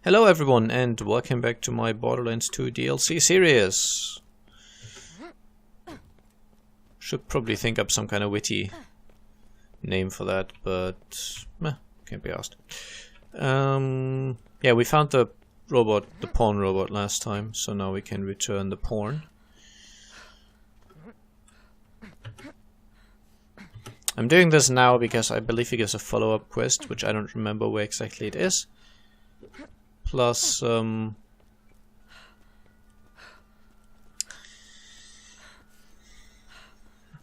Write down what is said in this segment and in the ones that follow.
Hello everyone and welcome back to my Borderlands 2 DLC series. Should probably think up some kind of witty name for that, but can't be asked. Yeah, we found the robot, the pawn robot last time, so now we can return the pawn. I'm doing this now because I believe it gives a follow-up quest, which I don't remember where exactly it is. Plus, I'm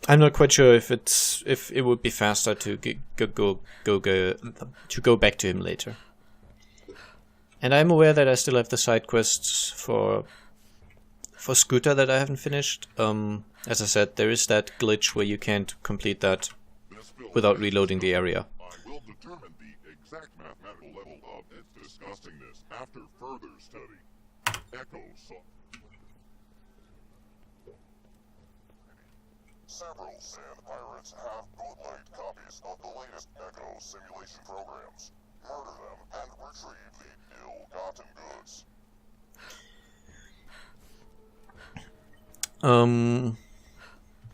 not quite sure if it would be faster to go back to him later. And I'm aware that I still have the side quests for Scooter that I haven't finished. As I said, there is that glitch where you can't complete that without reloading the area. I will determine the exact mathematical level of its disgustingness after further study. Echo Soft. Several Sand Pirates have bootlegged copies of the latest Echo simulation programs. Murder them and retrieve the ill-gotten goods.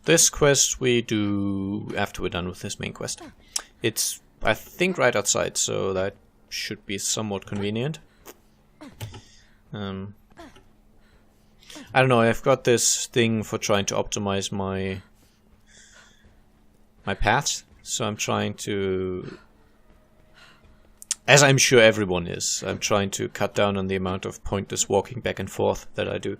This quest we do after we're done with this main quest. It's, I think, right outside, so that should be somewhat convenient. I don't know, I've got this thing for trying to optimize my paths, so I'm trying to, as I'm sure everyone is, I'm trying to cut down on the amount of pointless walking back and forth that I do.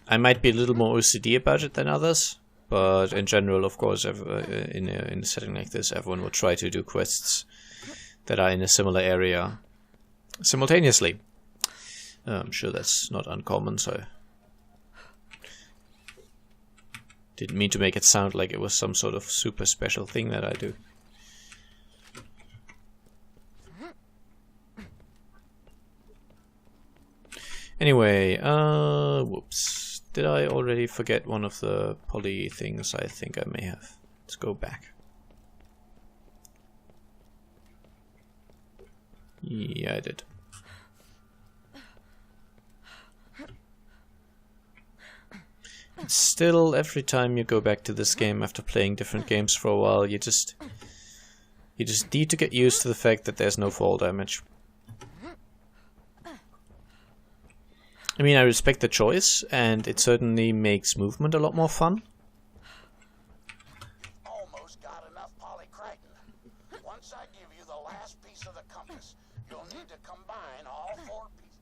I might be a little more OCD about it than others, but in general, of course, in a setting like this, everyone will try to do quests that are in a similar area simultaneously. I'm sure that's not uncommon, so didn't mean to make it sound like it was some sort of super special thing that I do. Anyway, whoops. Did I already forget one of the poly things? I think I may have. Let's go back. Yeah, I did. Still, every time you go back to this game after playing different games for a while, you just need to get used to the fact that there's no fall damage. I mean, I respect the choice, and it certainly makes movement a lot more fun. Almost got enough polycritin. Once I give you the last piece of the compass, you'll need to combine all 4 pieces.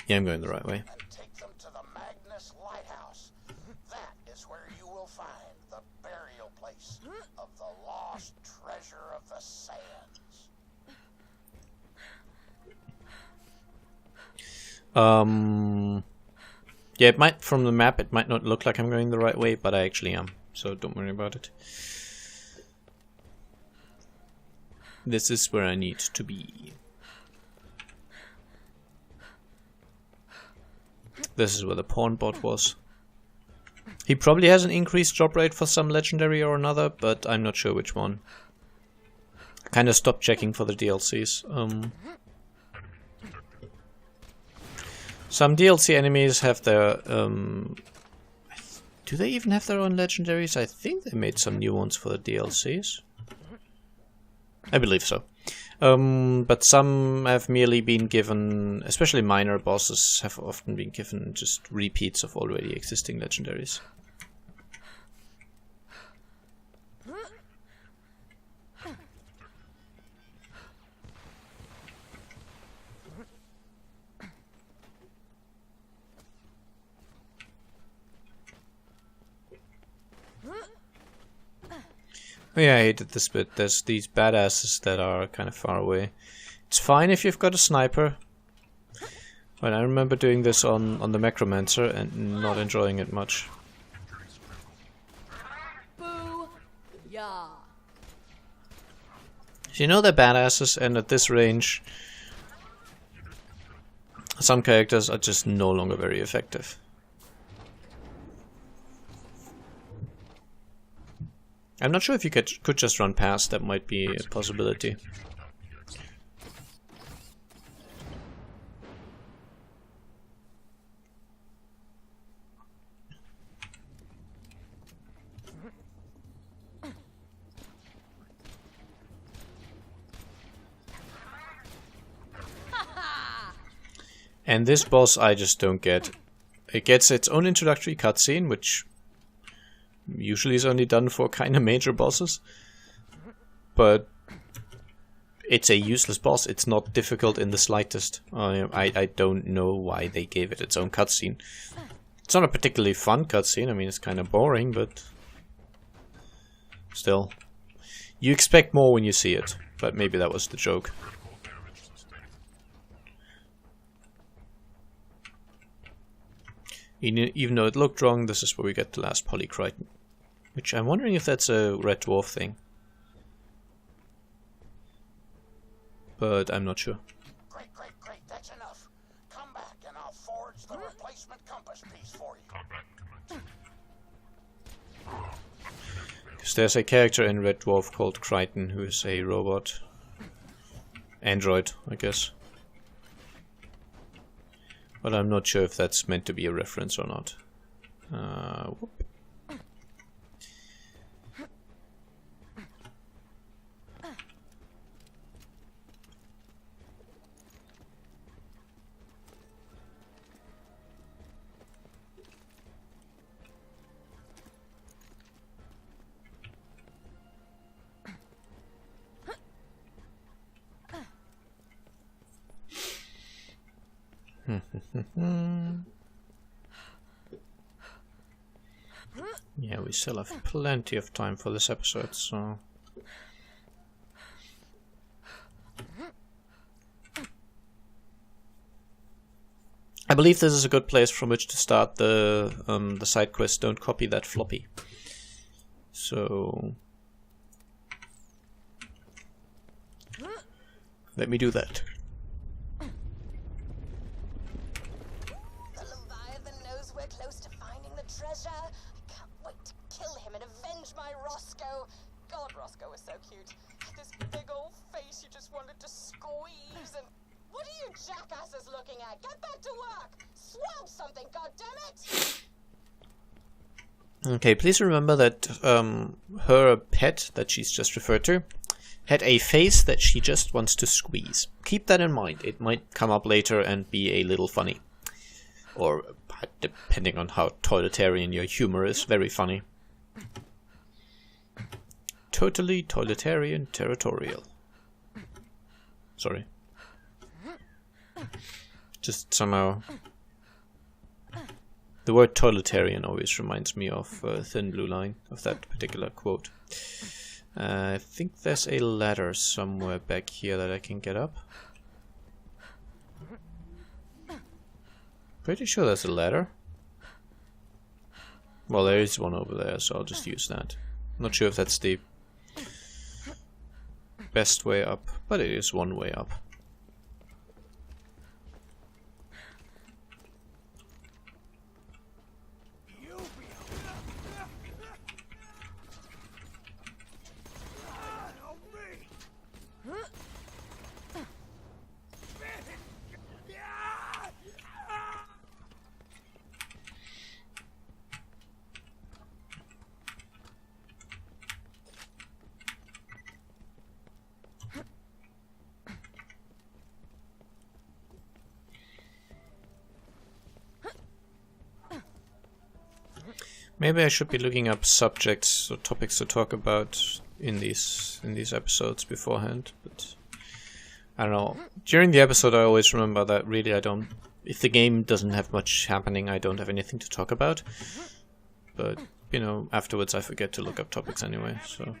Yeah, I'm going the right way. And take them to the Magnus Lighthouse. That is where you will find the burial place of the lost treasure of the sands. Yeah, it might, from the map, it might not look like I'm going the right way, but I actually am, so don't worry about it. This is where I need to be. This is where the pawn bot was. He probably has an increased drop rate for some legendary or another, but I'm not sure which one. I kind of stopped checking for the DLCs. Some DLC enemies have their, do they even have their own legendaries? I think they made some new ones for the DLCs. I believe so. But some have merely been given, especially minor bosses have often been given just repeats of already existing legendaries. Oh yeah, I hated this bit. There's these badasses that are kind of far away. It's fine if you've got a sniper. But I remember doing this on the Macromancer and not enjoying it much. Boo! Yeah. You know they're badasses, and at this range, some characters are just no longer very effective. I'm not sure if you could just run past. That might be a possibility. And this boss I just don't get. It gets its own introductory cutscene, which usually is only done for kind of major bosses. But it's a useless boss. It's not difficult in the slightest. I don't know why they gave it its own cutscene. It's not a particularly fun cutscene. I mean, it's kind of boring, but still. You expect more when you see it, but maybe that was the joke. Even though it looked wrong, this is where we get the last Polycriton. Which I'm wondering if that's a red dwarf thing. But I'm not sure. Great, that's enough. Come back and I'll forge the replacement compass piece for you. Because there's a character in Red Dwarf called Crichton who is a robot. Android, I guess. But I'm not sure if that's meant to be a reference or not. Whoop. Yeah, we still have plenty of time for this episode, so... I believe this is a good place from which to start the side quest. Don't copy that floppy. So... let me do that. Treasure. I can't wait to kill him and avenge my Roscoe. God, Roscoe was so cute. This big old face you just wanted to squeeze. And what are you jackasses looking at? Get back to work. Swab something, goddammit. Okay, please remember that her pet that she's just referred to had a face that she just wants to squeeze. Keep that in mind. It might come up later and be a little funny. Or, depending on how toiletarian your humor is, very funny. Totally toiletarian territorial. Sorry. Just somehow... the word toiletarian always reminds me of Thin Blue Line, of that particular quote. I think there's a ladder somewhere back here that I can get up. Pretty sure there's a ladder. Well, there is one over there, so I'll just use that. Not sure if that's the best way up, but it is one way up. Maybe I should be looking up subjects or topics to talk about in these episodes beforehand, but I don't know. During the episode I always remember that really if the game doesn't have much happening, I don't have anything to talk about. But, you know, afterwards I forget to look up topics anyway, so...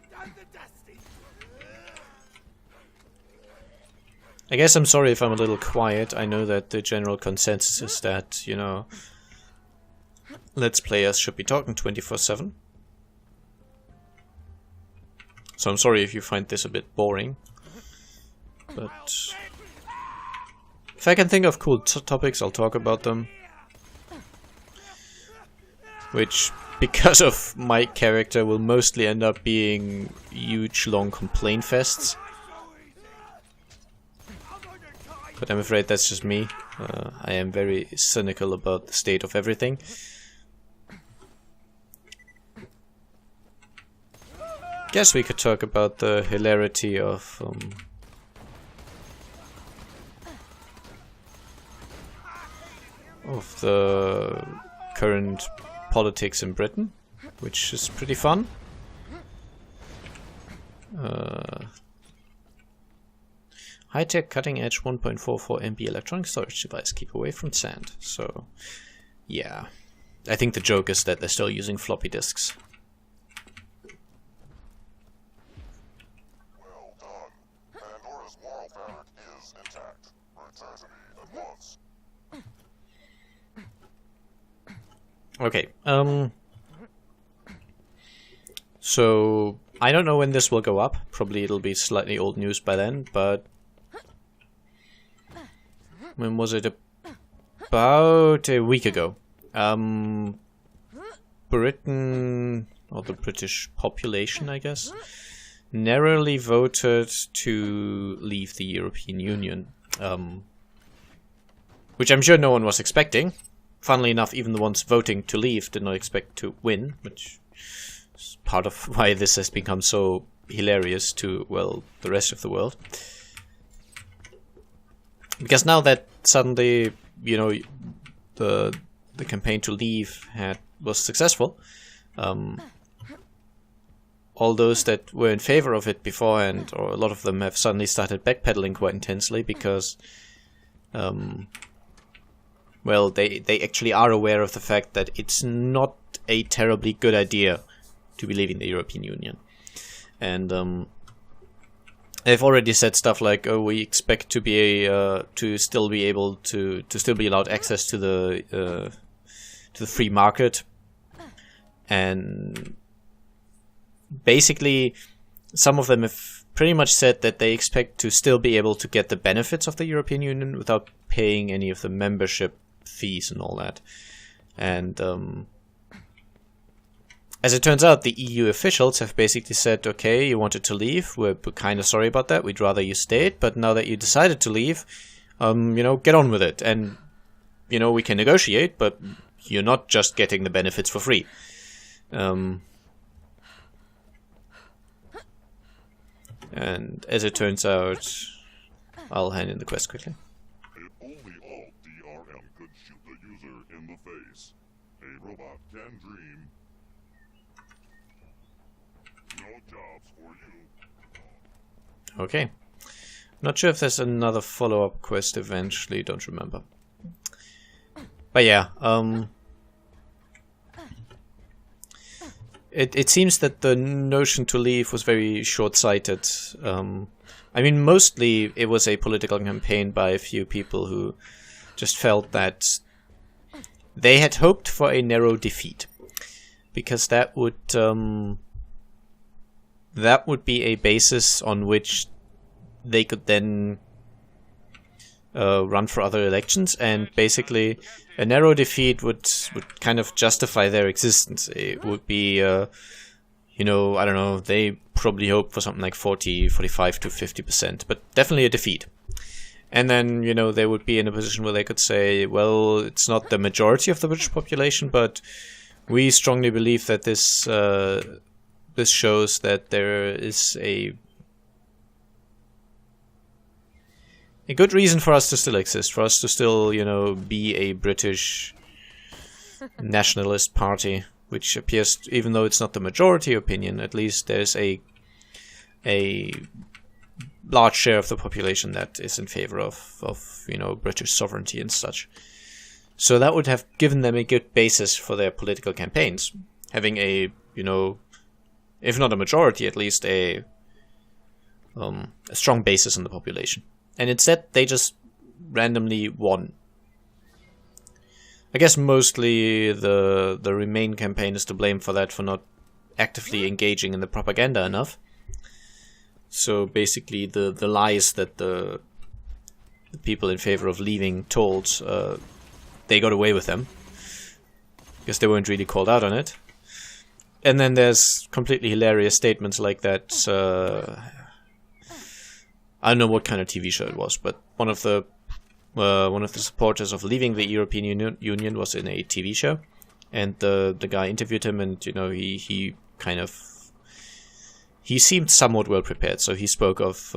I guess I'm sorry if I'm a little quiet. I know that the general consensus is that, you know... Let's Players should be talking 24/7. So I'm sorry if you find this a bit boring. But if I can think of cool topics, I'll talk about them. Which because of my character, will mostly end up being huge, long complaint fests. But I'm afraid that's just me. I am very cynical about the state of everything. Guess we could talk about the hilarity of the current politics in Britain, which is pretty fun. High-tech, cutting-edge 1.44 MB electronic storage device. Keep away from sand. So, yeah. I think the joke is that they're still using floppy disks. Well done. Pandora's moral fabric is intact. Return to me at once. Okay, so I don't know when this will go up. Probably it'll be slightly old news by then, but when was it? About a week ago. Britain, or the British population, I guess, narrowly voted to leave the European Union. Which I'm sure no one was expecting. Funnily enough, even the ones voting to leave did not expect to win, which is part of why this has become so hilarious to, well, the rest of the world. Because now that suddenly, you know, the campaign to leave was successful, all those that were in favor of it beforehand, or a lot of them, have suddenly started backpedaling quite intensely because well, they actually are aware of the fact that it's not a terribly good idea to be leaving the European Union. And they've already said stuff like, "Oh, we expect to be to still be able to still be allowed access to the free market," and basically, some of them have pretty much said that they expect to still be able to get the benefits of the European Union without paying any of the membership fees and all that. And as it turns out, the EU officials have basically said, okay, you wanted to leave, we're kind of sorry about that, we'd rather you stayed, but now that you decided to leave, you know, get on with it. And, you know, we can negotiate, but you're not just getting the benefits for free. And as it turns out, I'll hand in the quest quickly. If only Alt DRM could shoot the user in the face. A robot can dream. No jobs for you. Okay. Not sure if there's another follow-up quest eventually, don't remember. But yeah, It seems that the notion to leave was very short-sighted. I mean, mostly it was a political campaign by a few people who just felt that they had hoped for a narrow defeat, because that would be a basis on which they could then run for other elections, and basically a narrow defeat would kind of justify their existence. It would be, you know, I don't know, they probably hope for something like 45 to 50%, but definitely a defeat. And then, you know, they would be in a position where they could say, well, it's not the majority of the British population, but we strongly believe that this shows that there is a good reason for us to still exist, for us to still, you know, be a British nationalist party, which appears, even though it's not the majority opinion, at least there's a large share of the population that is in favor of you know, British sovereignty and such. So that would have given them a good basis for their political campaigns, having a, you know, if not a majority, at least a strong basis in the population. And instead, they just randomly won. I guess mostly the Remain campaign is to blame for that, for not actively engaging in the propaganda enough. So basically, the lies that the people in favor of leaving told, they got away with them, because they weren't really called out on it. and then there's completely hilarious statements like that. I don't know what kind of TV show it was, but one of the supporters of leaving the European Union was in a TV show, and the guy interviewed him, and you know he seemed somewhat well prepared. So he spoke of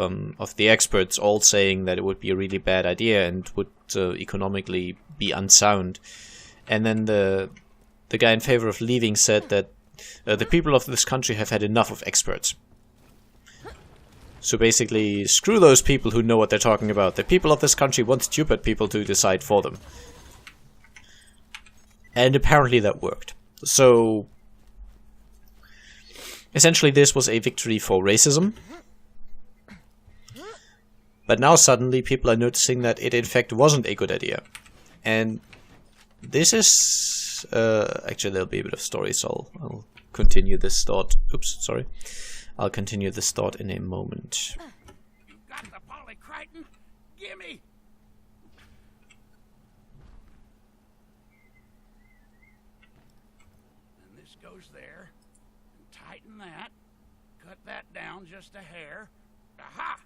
the experts all saying that it would be a really bad idea and would economically be unsound, and then the guy in favor of leaving said that the people of this country have had enough of experts. So basically, screw those people who know what they're talking about. The people of this country want stupid people to decide for them. And apparently that worked. So, essentially this was a victory for racism. But now suddenly people are noticing that it in fact wasn't a good idea. And this is... actually there'll be a bit of story, so I'll continue this thought. Oops, sorry. I'll continue this thought in a moment. You got the polycritin? Gimme! And this goes there. And tighten that. Cut that down just a hair. Aha!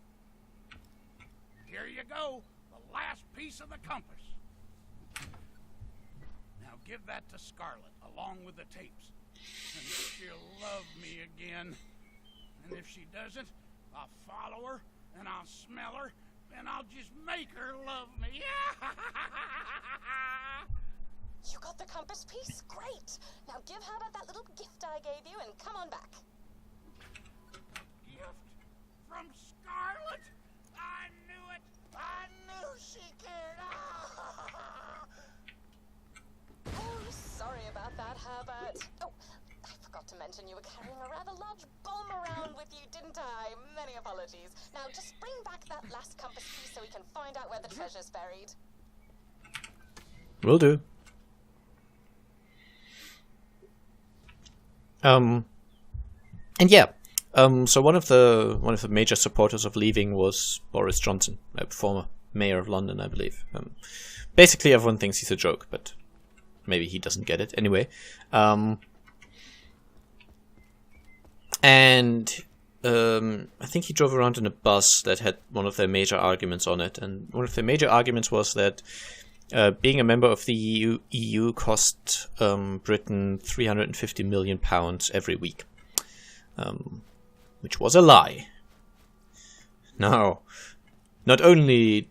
Here you go. The last piece of the compass. Now give that to Scarlet, along with the tapes. And she'll love me again. And if she doesn't, I'll follow her, and I'll smell her, and I'll just make her love me. You got the compass piece? Great! Now give her that little gift I gave you and come on back. Gift from Scarlet? I knew it! I knew she cared! Oh, sorry about that, Herbert. Oh, I forgot to mention you were carrying a rather large bomb around with you, didn't I? Many apologies. Now, just bring back that last compass piece so we can find out where the treasure's buried. Will do. And yeah, so one of the major supporters of leaving was Boris Johnson, a former mayor of London, I believe. Basically, everyone thinks he's a joke, but maybe he doesn't get it. Anyway, and I think he drove around in a bus that had one of their major arguments on it, and one of the major arguments was that being a member of the EU cost Britain £350 million every week, which was a lie. Now, not only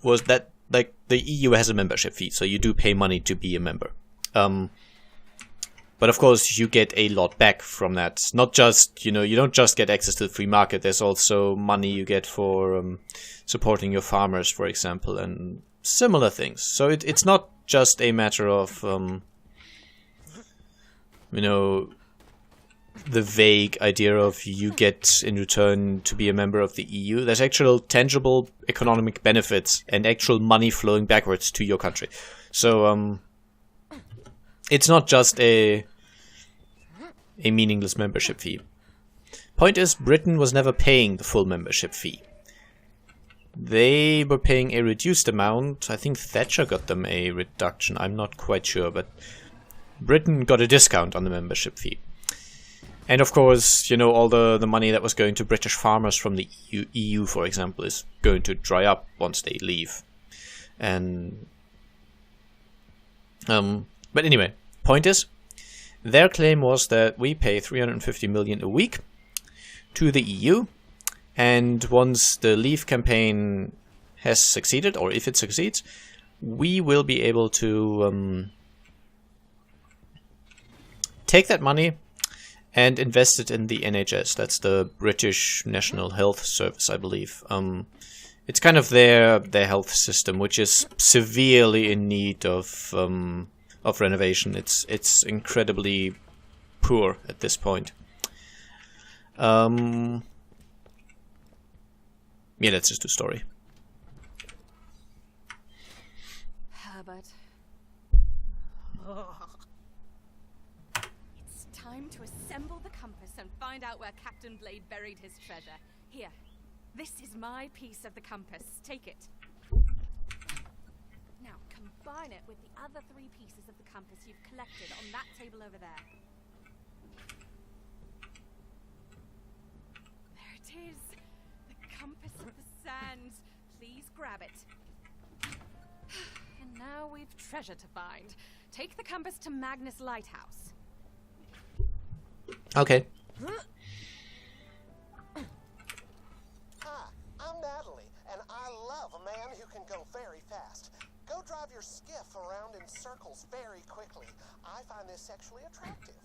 was that, like, the EU has a membership fee, so you do pay money to be a member. But of course, you get a lot back from that. Not just, you don't just get access to the free market. There's also money you get for supporting your farmers, for example, and similar things. So it's not just a matter of, the vague idea of you get in return to be a member of the EU. There's actual tangible economic benefits and actual money flowing backwards to your country. So, it's not just a meaningless membership fee. Point is, Britain was never paying the full membership fee. They were paying a reduced amount. I think Thatcher got them a reduction. I'm not quite sure, but Britain got a discount on the membership fee. And of course, all the money that was going to British farmers from the EU, for example, is going to dry up once they leave. And but anyway, point is, their claim was that we pay 350 million a week to the EU, and once the Leave campaign has succeeded, or if it succeeds, we will be able to take that money and invest it in the NHS. That's the British National Health Service, I believe. It's kind of their health system, which is severely in need of renovation. It's incredibly poor at this point. Yeah, that's just a story. Herbert. It's time to assemble the compass and find out where Captain Blade buried his treasure. Here, this is my piece of the compass. Take it. Now combine it with the other 3 pieces of the compass you've collected on that table over there. There it is. The compass of the sands. Please grab it. And now we've treasure to find. Take the compass to Magnus Lighthouse. Okay. Hi, I'm Natalie, and I love a man who can go very fast. Go drive your skiff around in circles very quickly. I find this sexually attractive.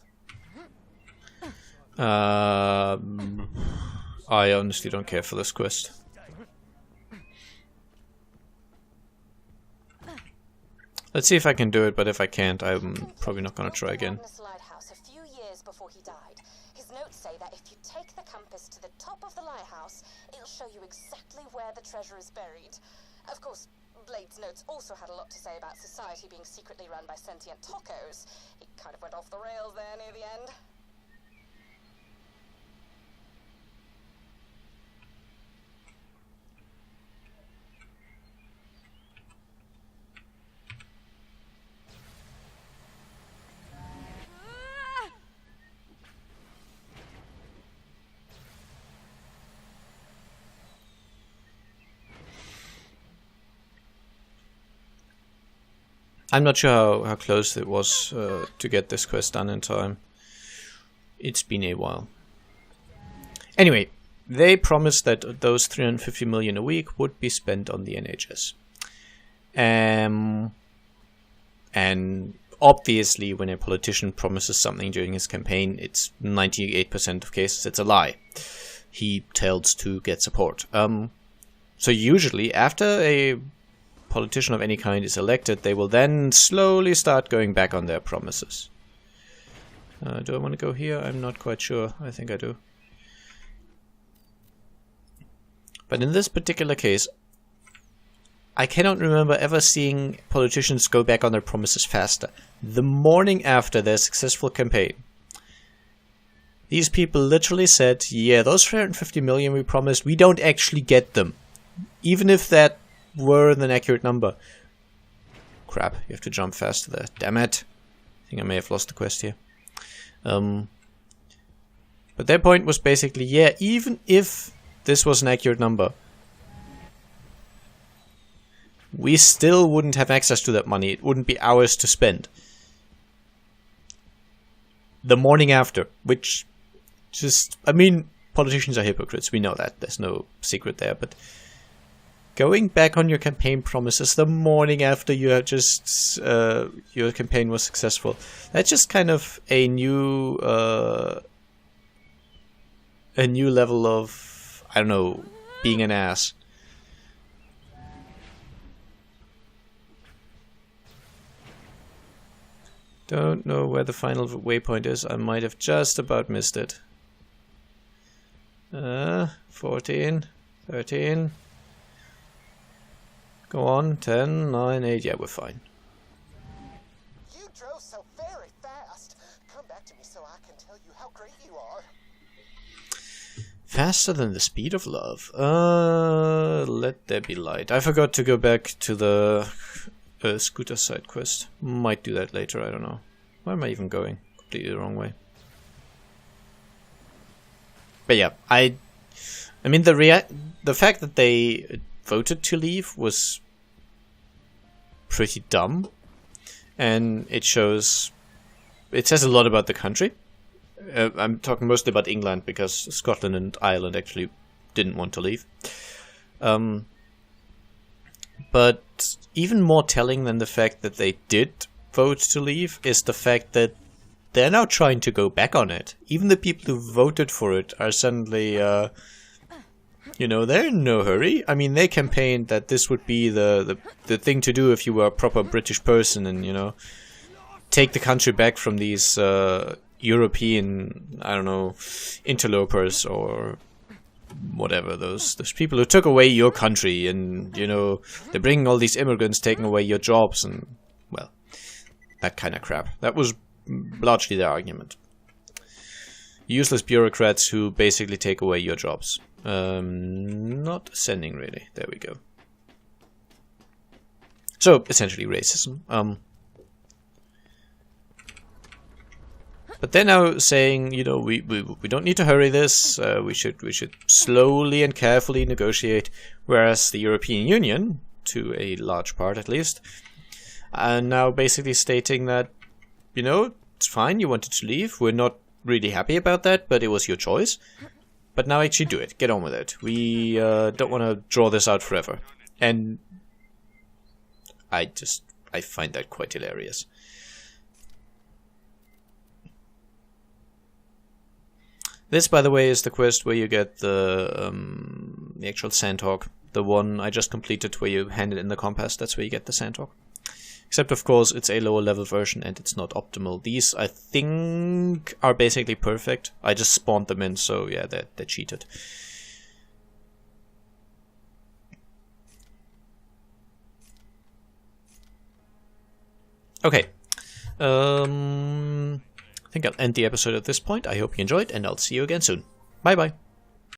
I honestly don't care for this quest. Let's see if I can do it, but if I can't, I'm probably not gonna try again. Magnus Lighthouse a few years before he died. His notes say that if you take the compass to the top of the lighthouse, it'll show you exactly where the treasure is buried. Of course, Blade's notes also had a lot to say about society being secretly run by sentient tacos. He kind of went off the rails there near the end. I'm not sure how close it was to get this quest done in time. It's been a while. Anyway, they promised that those 350 million a week would be spent on the NHS. And obviously, when a politician promises something during his campaign, it's 98% of cases it's a lie. He tells to get support. So usually, after a politician of any kind is elected, they will then slowly start going back on their promises. Do I want to go here? I'm not quite sure. I think I do. But in this particular case, I cannot remember ever seeing politicians go back on their promises faster. The morning after their successful campaign, these people literally said, yeah, those 350 million we promised, we don't actually get them. Even if that were an accurate number. Crap, you have to jump faster there. Damn it. I think I may have lost the quest here. But their point was basically, yeah, even if this was an accurate number, we still wouldn't have access to that money. It wouldn't be ours to spend. The morning after, which just, I mean, politicians are hypocrites. We know that. There's no secret there, but going back on your campaign promises the morning after you have just your campaign was successful, that's just kind of a new level of, I don't know, being an ass. Don't know where the final waypoint is. I might have just about missed it. 14, 13. Go on, 10, 9, 8. Yeah, we're fine. You drove so very fast. Come back to me so I can tell you how great you are. Faster than the speed of love. Let there be light. I forgot to go back to the scooter side quest. Might do that later, I don't know. Where am I even going? Completely the wrong way. But yeah, I mean the fact that they voted to leave was pretty dumb, and it says a lot about the country. I'm talking mostly about England because Scotland and Ireland actually didn't want to leave. But even more telling than the fact that they did vote to leave is the fact that they're now trying to go back on it. Even the people who voted for it are suddenly, you know, they're in no hurry. I mean, they campaigned that this would be the thing to do if you were a proper British person and, you know, take the country back from these European, I don't know, interlopers or whatever, those people who took away your country, and, you know, they're bringing all these immigrants taking away your jobs and, well, that kind of crap. That was largely their argument. Useless bureaucrats who basically take away your jobs. Not ascending, really. There we go. So, essentially racism. But they're now saying, you know, we don't need to hurry this. We should slowly and carefully negotiate. Whereas the European Union, to a large part at least, are now basically stating that, you know, it's fine. You wanted to leave. We're not really happy about that, but it was your choice. But now actually do it. Get on with it. We don't want to draw this out forever. And I find that quite hilarious. This, by the way, is the quest where you get the actual Sandhawk. The one I just completed where you hand it in the compass. That's where you get the Sandhawk. Except, of course, it's a lower level version and it's not optimal. These, I think, are basically perfect. I just spawned them in, so yeah, they're cheated. Okay. I think I'll end the episode at this point. I hope you enjoyed, and I'll see you again soon. Bye bye.